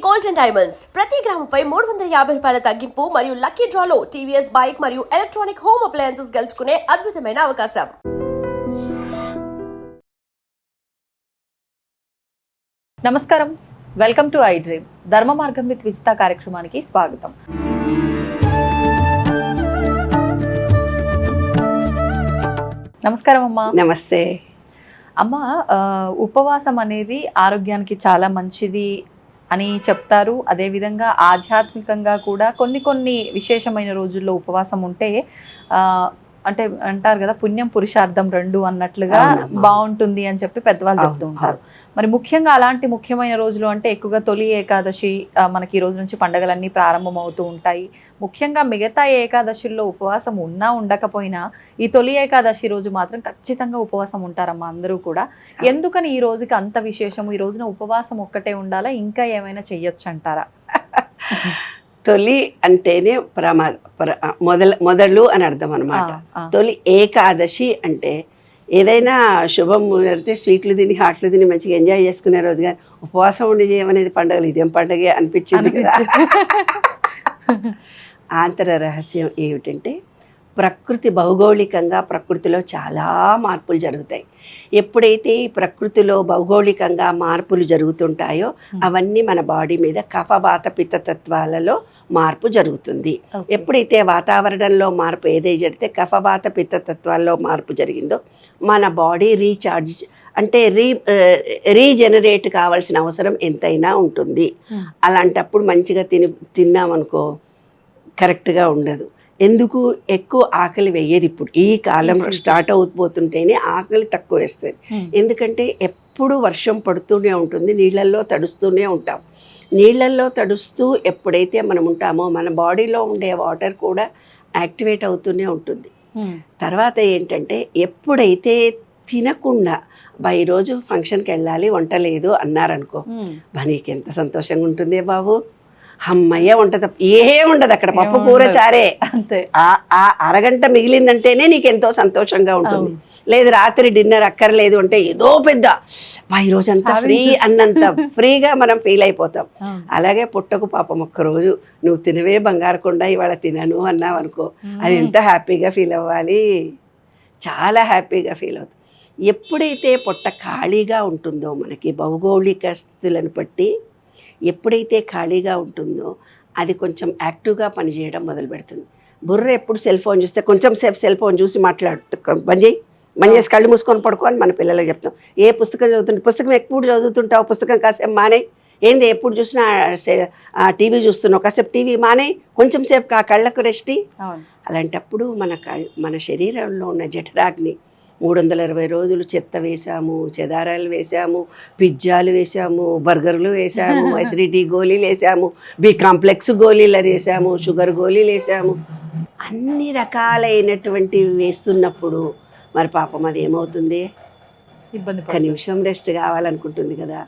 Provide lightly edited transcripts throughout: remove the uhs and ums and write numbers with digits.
Gold and diamonds ప్రతి గ్రాముపై 350 రూపాయల తగ్గింపు మరియు లక్కీ డ్రాలో టీవీఎస్ బైక్ మరియు ఎలక్ట్రానిక్ హోమ్ అప్లయన్సెస్ గెలుచుకునే అద్భుతమైన అవకాశం. నమస్కారం, వెల్కమ్ టు ఐ డ్రీమ్. ధర్మ మార్గం విత్ విజిత కార్యక్రమానికి స్వాగతం. నమస్కారం అమ్మా. నమస్తే అమ్మ. ఉపవాసం అనేది ఆరోగ్యానికి చాలా మంచిది అని చెప్తారు. అదేవిధంగా ఆధ్యాత్మికంగా కూడా కొన్ని విశేషమైన రోజుల్లో ఉపవాసం ఉంటే అంటే అంటారు కదా, పుణ్యం పురుషార్థం రెండు అన్నట్లుగా బాగుంటుంది అని చెప్పి పెద్దవాళ్ళు చెప్తూ ఉంటారు. మరి ముఖ్యంగా అలాంటి ముఖ్యమైన రోజులు అంటే ఎక్కువగా తొలి ఏకాదశి, మనకి ఈ రోజు నుంచి పండుగలన్నీ ప్రారంభం అవుతూ ఉంటాయి. ముఖ్యంగా మిగతా ఏకాదశుల్లో ఉపవాసం ఉన్నా ఉండకపోయినా ఈ తొలి ఏకాదశి రోజు మాత్రం ఖచ్చితంగా ఉపవాసం ఉంటారమ్మా అందరూ కూడా. ఎందుకని ఈ రోజుకి అంత విశేషం? ఈ రోజున ఉపవాసం ఒక్కటే ఉండాలా, ఇంకా ఏమైనా చెయ్యొచ్చు అంటారా? తొలి అంటేనే మొదలు అని అర్థం అనమాట. తొలి ఏకాదశి అంటే ఏదైనా శుభం జరిగితే స్వీట్లు తిని హాట్లు తిని మంచిగా ఎంజాయ్ చేసుకునే రోజు, కానీ ఉపవాసం ఉండి చేయమనేది పండుగలు ఇదేం పండుగ అనిపించింది కదా. ఆంతర రహస్యం ఏమిటంటే, ప్రకృతి భౌగోళికంగా ప్రకృతిలో చాలా మార్పులు జరుగుతాయి. ఎప్పుడైతే ఈ ప్రకృతిలో భౌగోళికంగా మార్పులు జరుగుతుంటాయో అవన్నీ మన బాడీ మీద కఫవాత పిత్తతత్వాలలో మార్పు జరుగుతుంది. ఎప్పుడైతే వాతావరణంలో మార్పు ఏదైతే జరిగితే కఫవాత పిత్తతత్వాల్లో మార్పు జరిగిందో మన బాడీ రీఛార్జ్ అంటే రీజనరేట్ కావాల్సిన అవసరం ఎంతైనా ఉంటుంది. అలాంటప్పుడు మంచిగా తిన్నామనుకో కరెక్ట్గా ఉండదు. ఎందుకు? ఎక్కువ ఆకలి వేయదు. ఇప్పుడు ఈ కాలం స్టార్ట్ అవుతుపోతుంటేనే ఆకలి తక్కువ వేస్తుంది. ఎందుకంటే ఎప్పుడు వర్షం పడుతూనే ఉంటుంది, నీళ్ళల్లో తడుస్తూనే ఉంటాం. నీళ్ళల్లో తడుస్తూ ఎప్పుడైతే మనం ఉంటామో మన బాడీలో ఉండే వాటర్ కూడా యాక్టివేట్ అవుతూనే ఉంటుంది. తర్వాత ఏంటంటే, ఎప్పుడైతే తినకుండా ఈరోజు ఫంక్షన్కి వెళ్ళాలి వంట లేదు అన్నారనుకో, నీకు ఎంత సంతోషంగా ఉంటుందే బాబు, అమ్మయ్య వంట తప్ప ఏముండదు అక్కడ, పప్పు కూర చారే. ఆ అరగంట మిగిలిందంటేనే నీకు ఎంతో సంతోషంగా ఉంటుంది. లేదు రాత్రి డిన్నర్ అక్కర్లేదు అంటే ఏదో పెద్ద ఈరోజు అంతా ఫ్రీ అన్నంత ఫ్రీగా మనం ఫీల్ అయిపోతాం. అలాగే పుట్టకు పాపం ఒక్కరోజు నువ్వు తినవే బంగారు కొండ ఇవాళ తినను అన్నావు అనుకో, అది ఎంత హ్యాపీగా ఫీల్ అవ్వాలి, చాలా హ్యాపీగా ఫీల్ అవుతుంది. ఎప్పుడైతే పొట్ట ఖాళీగా ఉంటుందో మనకి భౌగోళిక స్థితులను బట్టి ఎప్పుడైతే ఖాళీగా ఉంటుందో అది కొంచెం యాక్టివ్గా పనిచేయడం మొదలు పెడుతుంది. బుర్ర ఎప్పుడు సెల్ ఫోన్ చూస్తే కొంచెం సేపు సెల్ ఫోన్ చూసి బంద్ చేసి కళ్ళు మూసుకొని పడుకో అని మన పిల్లలకు చెప్తాం. ఏ పుస్తకం చదువుతుంటే పుస్తకం ఎప్పుడు చదువుతుంటావు, పుస్తకం కాసేపు మానే, ఏంది ఎప్పుడు చూసినా టీవీ చూస్తున్నావు, కాసేపు టీవీ మానే, కొంచెం సేపు ఆ కళ్ళకు రెస్టి. అలాంటప్పుడు మన శరీరంలో ఉన్న జఠరాగ్ని 360 రోజులు చెత్త వేసాము, చెదారాలు వేసాము, పిజ్జాలు వేసాము, బర్గర్లు వేసాము, అసిడిటీ గోళీలు వేసాము, బి కాంప్లెక్స్ గోళీలు వేసాము, షుగర్ గోళీలు వేసాము, అన్ని రకాలైనటువంటివి వేస్తున్నప్పుడు మరి పాపం అది ఏమవుతుంది, ఒక్క నిమిషం రెస్ట్ కావాలనుకుంటుంది కదా.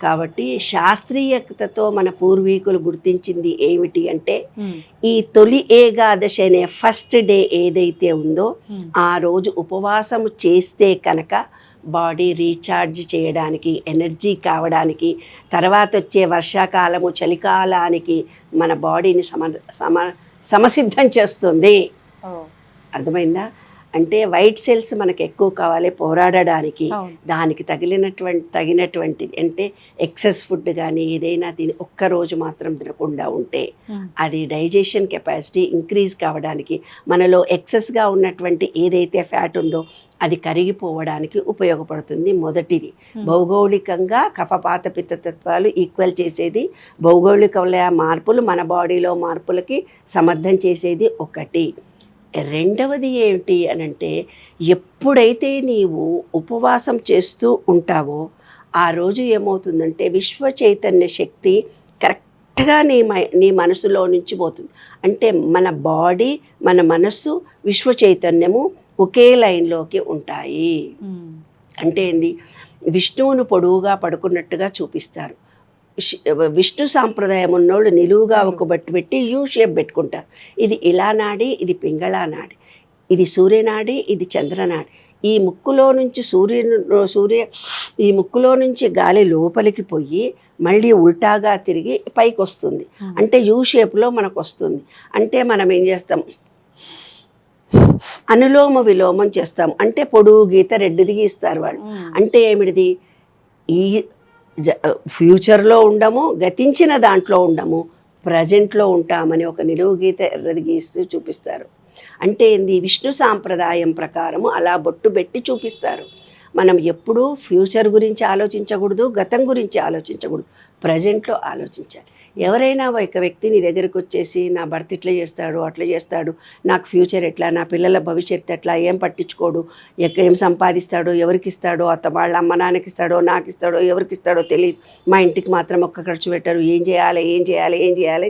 కాబట్టి శాస్త్రీయతతో మన పూర్వీకులు గుర్తించింది ఏమిటి అంటే, ఈ తొలి ఏకాదశి అనే ఫస్ట్ డే ఏదైతే ఉందో ఆ రోజు ఉపవాసం చేస్తే కనుక బాడీ రీఛార్జ్ చేయడానికి, ఎనర్జీ కావడానికి, తర్వాత వచ్చే వర్షాకాలము చలికాలానికి మన బాడీని సమసిద్ధం చేస్తుంది. అర్థమైందా? అంటే వైట్ సెల్స్ మనకు ఎక్కువ కావాలి పోరాడడానికి. దానికి తగినటువంటిది అంటే ఎక్సెస్ ఫుడ్ కానీ ఏదైనా తిని ఒక్కరోజు మాత్రం తినకుండా ఉంటే అది డైజెషన్ కెపాసిటీ ఇంక్రీజ్ కావడానికి, మనలో ఎక్సెస్గా ఉన్నటువంటి ఏదైతే ఫ్యాట్ ఉందో అది కరిగిపోవడానికి ఉపయోగపడుతుంది. మొదటిది భౌగోళికంగా కఫపాత పిత్తతత్వాలు ఈక్వల్ చేసేది, భౌగోళిక మార్పులు మన బాడీలో మార్పులకి సమర్థం చేసేది ఒకటి. రెండవది ఏమిటి అనంటే, ఎప్పుడైతే నీవు ఉపవాసం చేస్తూ ఉంటావో ఆ రోజు ఏమవుతుందంటే విశ్వ చైతన్య శక్తి కరెక్ట్గా నీ మనసులో నుంచి పోతుంది. అంటే మన బాడీ, మన మనస్సు, విశ్వ చైతన్యము ఒకే లైన్లోకి ఉంటాయి. అంటే ఏంది, విష్ణువును పొడవుగా పడుకున్నట్టుగా చూపిస్తారు. విష్ణు సాంప్రదాయం ఉన్నోళ్ళు నిలువుగా ఒక బట్టు పెట్టి యూ షేప్ పెట్టుకుంటారు. ఇది ఇలా నాడి, ఇది పింగళా నాడి, ఇది సూర్యనాడి, ఇది చంద్రనాడి. ఈ ముక్కులో నుంచి ఈ ముక్కులో నుంచి గాలి లోపలికి పోయి మళ్ళీ ఉల్టాగా తిరిగి పైకి వస్తుంది. అంటే యూ షేప్లో మనకు వస్తుంది. అంటే మనం ఏం చేస్తాం, అనులోమ విలోమం చేస్తాం. అంటే పొడుగు గీత రెడ్డిది గీస్తారు వాళ్ళు. అంటే ఏమిటిది, ఈ ఫ్యూచర్లో ఉండము, గతించిన దాంట్లో ఉండము, ప్రజెంట్లో ఉంటామని ఒక నిలువు గీత ఎర్రది గీస్తూ చూపిస్తారు. అంటే ఏంది, విష్ణు సాంప్రదాయం ప్రకారము అలా బొట్టు పెట్టి చూపిస్తారు. మనం ఎప్పుడూ ఫ్యూచర్ గురించి ఆలోచించకూడదు, గతం గురించి ఆలోచించకూడదు, ప్రజెంట్లో ఆలోచించాలి. ఎవరైనా ఒక వ్యక్తి నీ దగ్గరికి వచ్చేసి నా భర్త ఇట్లా చేస్తాడు, అట్లా చేస్తాడు, నాకు ఫ్యూచర్ ఎట్లా, నా పిల్లల భవిష్యత్తు ఎట్లా, ఏం పట్టించుకోడు, ఏం సంపాదిస్తాడో, ఎవరికి ఇస్తాడో, వాళ్ళ అమ్మ నాన్నకి ఇస్తాడో, నాకు ఇస్తాడో, ఎవరికి ఇస్తాడో తెలియదు, మా ఇంటికి మాత్రం ఒక్క ఖర్చు పెట్టారు, ఏం చేయాలి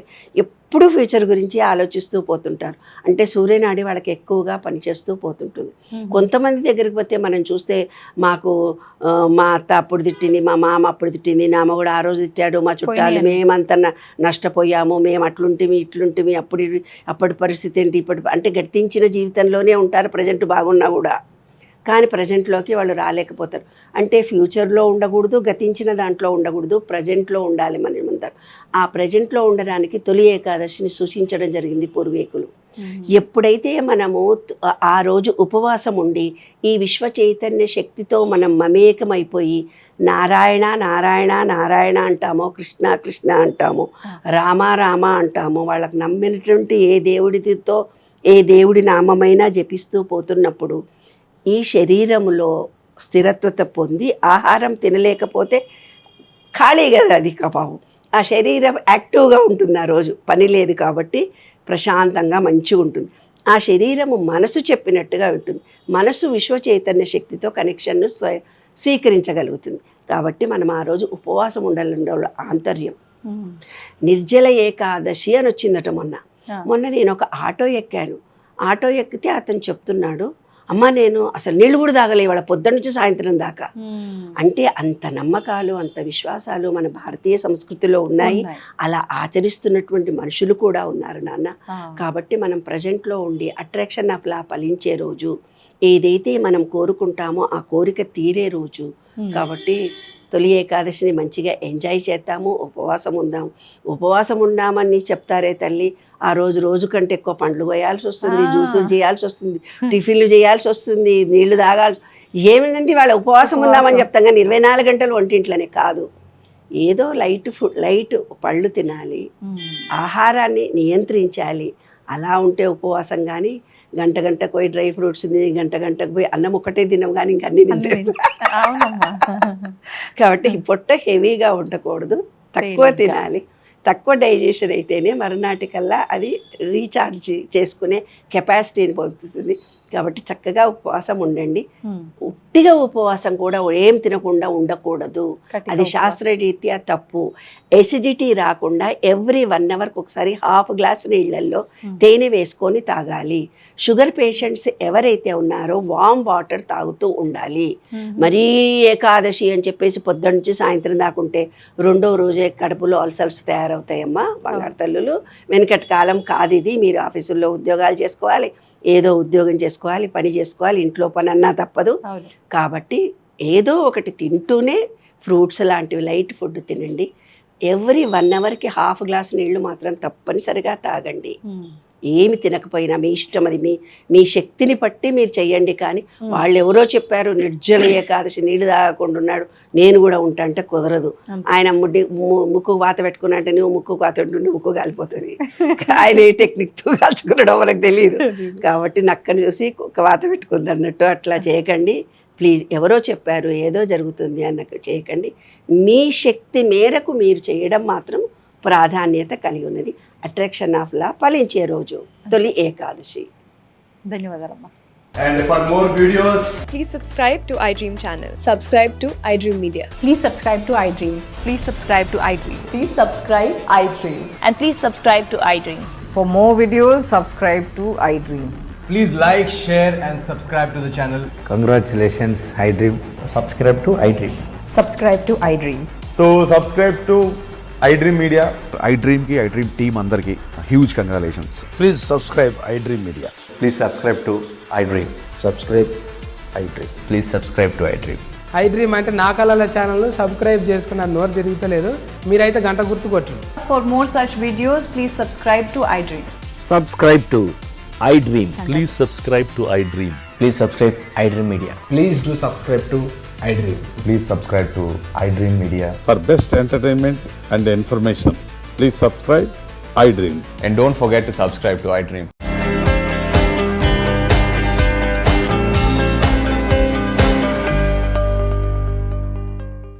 ఎప్పుడు ఫ్యూచర్ గురించి ఆలోచిస్తూ పోతుంటారు. అంటే సూర్యనాడి వాళ్ళకి ఎక్కువగా పనిచేస్తూ పోతుంటుంది. కొంతమంది దగ్గరికి పోతే మనం చూస్తే మాకు మా అత్త అప్పుడు తిట్టింది, మా మామ అప్పుడు తిట్టింది, నా కూడా ఆ రోజు తిట్టాడు, మా చుట్టాలు మేమంతా నష్టపోయాము, మేము ఇట్లుంటిమి అప్పటి పరిస్థితి ఏంటి, అంటే గతించిన జీవితంలోనే ఉంటారు, ప్రజెంట్ బాగున్నా కూడా. కానీ ప్రజెంట్లోకి వాళ్ళు రాలేకపోతారు. అంటే ఫ్యూచర్లో ఉండకూడదు, గతించిన దాంట్లో ఉండకూడదు, ప్రజెంట్లో ఉండాలి మనం అంటారు. ఆ ప్రజెంట్లో ఉండడానికి తొలి ఏకాదశిని సూచించడం జరిగింది పూర్వీకులు. ఎప్పుడైతే మనము ఆ రోజు ఉపవాసం ఉండి ఈ విశ్వ చైతన్య శక్తితో మనం మమేకమైపోయి నారాయణ నారాయణ నారాయణ అంటామో, కృష్ణ కృష్ణ అంటామో, రామ రామ అంటామో, వాళ్ళకి నమ్మినటువంటి ఏ దేవుడి నామమైనా జపిస్తూ పోతున్నప్పుడు ఈ శరీరములో స్థిరత్వత పొంది ఆహారం తినలేకపోతే ఖాళీ కదా అది పాపం, ఆ శరీరం యాక్టివ్గా ఉంటుంది. ఆ రోజు పని లేదు కాబట్టి ప్రశాంతంగా మంచిగా ఉంటుంది. ఆ శరీరము మనసు చెప్పినట్టుగా ఉంటుంది. మనసు విశ్వ చైతన్య శక్తితో కనెక్షన్ను స్వీకరించగలుగుతుంది. కాబట్టి మనం ఆ రోజు ఉపవాసం ఉండాలి. ఆంతర్యం నిర్జల ఏకాదశి అని వచ్చిందట. మొన్న నేను ఒక ఆటో ఎక్కాను. ఆటో ఎక్కితే అతను చెప్తున్నాడు, అమ్మ నేను అసలు నీళ్ళు కూడా తాగలే వాళ్ళ పొద్దున్న నుంచి సాయంత్రం దాకా. అంటే అంత నమ్మకాలు, అంత విశ్వాసాలు మన భారతీయ సంస్కృతిలో ఉన్నాయి. అలా ఆచరిస్తున్నటువంటి మనుషులు కూడా ఉన్నారు నాన్న. కాబట్టి మనం ప్రజెంట్లో ఉండి అట్రాక్షన్ ఆఫ్ లా ఫలించే రోజు, ఏదైతే మనం కోరుకుంటామో ఆ కోరిక తీరే రోజు. కాబట్టి తొలి ఏకాదశిని మంచిగా ఎంజాయ్ చేద్దాము, ఉపవాసం ఉందామని చెప్తారే తల్లి. ఆ రోజు కంటే ఎక్కువ పండ్లు పోయాల్సి వస్తుంది, జ్యూసులు చేయాల్సి వస్తుంది, టిఫిన్లు చేయాల్సి వస్తుంది, నీళ్లు తాగాల్సి, ఏమిటంటే వాళ్ళ ఉపవాసం ఉన్నామని చెప్తాం కానీ 24 గంటలు వంటింట్లోనే కాదు. ఏదో లైట్ పళ్ళు తినాలి, ఆహారాన్ని నియంత్రించాలి. అలా ఉంటే ఉపవాసం. కానీ గంటకు పోయి డ్రై ఫ్రూట్స్ తిని గంటకు పోయి అన్నం ఒకటే తినం కానీ ఇంకా అన్ని తింటే కాబట్టి పొట్ట హెవీగా ఉండకూడదు, తక్కువ తినాలి. తక్కువ డైజెషన్ అయితేనే మరునాటికల్లా అది రీఛార్జ్ చేసుకునే కెపాసిటీని పొందుతుంది. కాబట్టి చక్కగా ఉపవాసం ఉండండి. ఉట్టిగా ఉపవాసం కూడా ఏం తినకుండా ఉండకూడదు, అది శాస్త్రరీత్యా తప్పు. ఎసిడిటీ రాకుండా ఎవ్రీ 1 అవర్కి ఒకసారి 1/2 గ్లాస్ నీళ్ళల్లో తేనె వేసుకొని తాగాలి. షుగర్ పేషెంట్స్ ఎవరైతే ఉన్నారో వామ్ వాటర్ తాగుతూ ఉండాలి. మరీ ఏకాదశి అని చెప్పేసి పొద్దున్న నుంచి సాయంత్రం దాకుంటే 2వ రోజే కడుపులో అల్సర్స్ తయారవుతాయమ్మా బంగారు తల్లులు. వెనకటి కాలం కాదు ఇది. మీరు ఆఫీసుల్లో ఉద్యోగాలు చేసుకోవాలి, ఏదో ఉద్యోగం చేసుకోవాలి, పని చేసుకోవాలి, ఇంట్లో పని అన్నా తప్పదు. కాబట్టి ఏదో ఒకటి తింటూనే ఫ్రూట్స్ లాంటివి లైట్ ఫుడ్ తినండి. ఎవ్రీ 1 అవర్కి 1/2 గ్లాస్ నీళ్లు మాత్రం తప్పనిసరిగా తాగండి. ఏమి తినకపోయినా మీ ఇష్టం, అది మీ శక్తిని బట్టి మీరు చెయ్యండి. కానీ వాళ్ళు ఎవరో చెప్పారు నిర్జల ఏకాదశి నీళ్లు తాగకుండా ఉన్నాడు, నేను కూడా ఉంటా అంటే కుదరదు. ఆయన ముక్కు వాత పెట్టుకున్నట్టే నువ్వు ముక్కు వాత పెట్టుకుంటే ముక్కు కాలిపోతుంది. ఆయన ఏ టెక్నిక్తో కాల్చుకున్నాడో మనకు తెలియదు. కాబట్టి నక్కని చూసి ఒక వాత పెట్టుకుంది అన్నట్టు అట్లా చేయకండి ప్లీజ్. ఎవరో చెప్పారు ఏదో జరుగుతుంది అన్నట్టు చేయకండి. మీ శక్తి మేరకు మీరు చేయడం మాత్రం ప్రాధాన్యత కలిగి ఉన్నది. అట్రాక్షన్ ఆఫ్ లా ఫలించే రోజు తొలి Ekadashi. ధన్యవాదాలమ్మా. And for more videos, Please subscribe to iDream channel. Subscribe to iDream Media. Please subscribe to iDream. Please subscribe to iDream. Please subscribe iDream. And please subscribe to iDream. For more videos, subscribe to iDream. please like, share and subscribe to the channel. Congratulations, iDream. Subscribe to iDream. Subscribe to iDream. So subscribe to iDream Media. iDream ki iDream team andarki huge congratulations. Please subscribe iDream Media. Please subscribe to iDream. Subscribe iDream. Please subscribe to iDream. I dream అంటే నా కళల channel subscribe చేసుకున్న నోరు తిరుగుతలేదు, మీరైతే గంట గుర్తు కొట్టండి. For more such videos, please subscribe to iDream. Subscribe to iDream. Please subscribe to iDream. Please subscribe iDream Media. Please do subscribe to iDream. Please subscribe to iDream Media. For best entertainment and information, please subscribe iDream. And don't forget to subscribe to iDream.